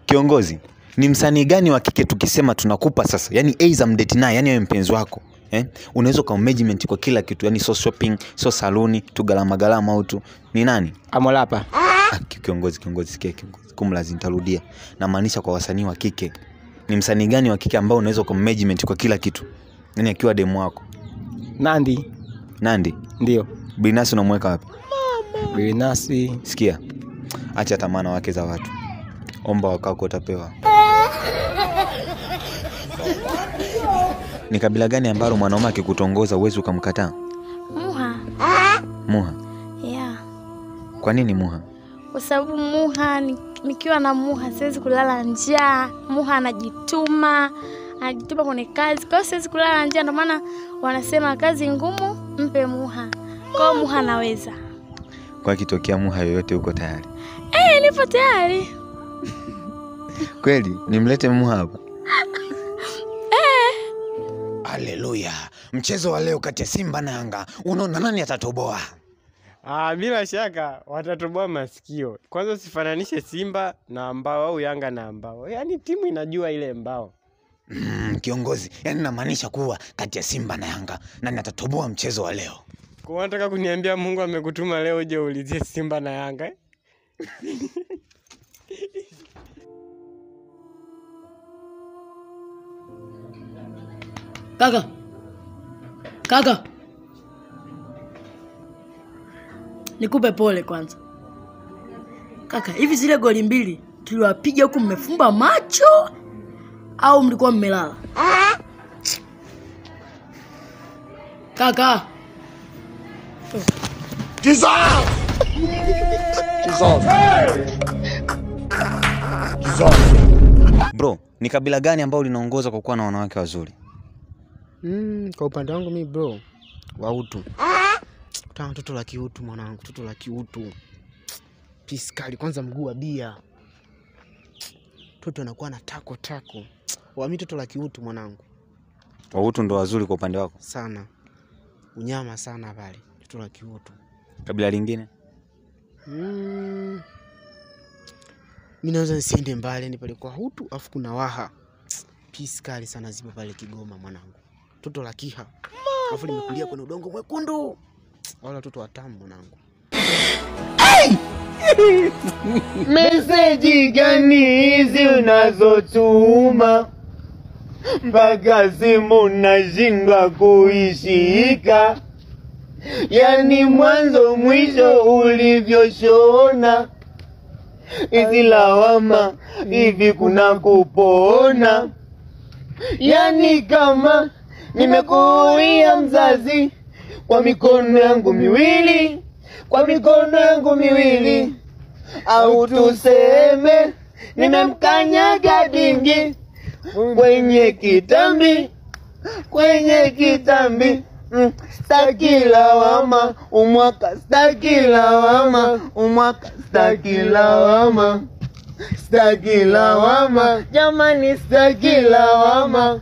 Kiongozi, ni msanii gani wa kike tukisema tunakupa sasa? Yaani aidha mdate naye, yani wewe mpenzi wako. Unaweza kwa management kwa kila kitu, yani so shopping, so saluni, tu galama au tu. Ni nani? Amolapa. Kiongozi sikia kiongozi. Kumlazi nitarudia. Na maanisha kwa wasanii wa kike. Ni msanii gani wa kike ambao unaweza kwa management kwa kila kitu? Yani akiwa demu wako. Nandi? Ndio. Binasi unamweka wapi? Binasi. Sikia. Acha tamana wake za watu. Omba wakako utapewa. Ni kabila gani ambalo mwanaume akikutongoza uwezo ukamkataa? Muha? Yeah. Kwa nini Muha? Kwa sababu Muha nikiwa na Muha siwezi kulala njaa. Muha anajituma kwenye kazi. Kwa hiyo siwezi kulala njaa, ndio maana wanasema kazi ngumu mpe Muha. Kwa hiyo Muha anaweza. Kwa kitokea Muha yoyote uko tayari? Nipo tayari. Kweli, nimlete Muha hapa. Haleluya. Mchezo wa leo kati ya Simba na Yanga, unaona nani atatoboa? Bila shaka watatoboa masikio. Kwanza usifananishe Simba na Mbao au Yanga na Mbao. Yaani timu inajua ile Mbao. Kiongozi, yani namaanisha kuwa kati ya Simba na Yanga nani atatoboa mchezo wa leo? Kwa unataka kuniambia Mungu amekutuma leo uje uulizie Simba na Yanga? Kaka. Nikupe pole kwanza. Kaka, hivi zile goli mbili tuliwapiga huku mmefumba macho au mlikuwa mmelala? Kaka. Jesus! Bro, ni kabila gani ambao linaongoza kwa kuwa na wanawake wazuri? Kwa upande wangu mimi bro, Wahutu. Kutana mtoto la kiutu mwanangu, mtoto la kiutu. Piskali kwanza mguu wa bia. Mtoto anakuwa na tako. Mimi mtoto la kiutu mwanangu. Wahutu ndo wazuri kwa upande wako? Sana. Unyama sana pale, mtoto la kiutu. Kabila lingine? Mimi naweza nisiende mbali, ni pale kwa Hutu afu kuna Waha. Piskali sana zipo pale Kigoma mwanangu. Toto la Kiha. Afu limekulia kwenye udongo mwekundu. Wala watoto watamu mwanangu. Message gani hizi unazotuma? Mpaka simu nashindwa kuishika. Yani mwanzo mwisho ulivyoshona. Hizi lawama hivi kuna kupona. Yani kama nimekuia mzazi kwa mikono yangu miwili, au tuseme nimemkanyaga dingi kwenye kitambi. Staki lawama umwaka, jamani, staki lawama.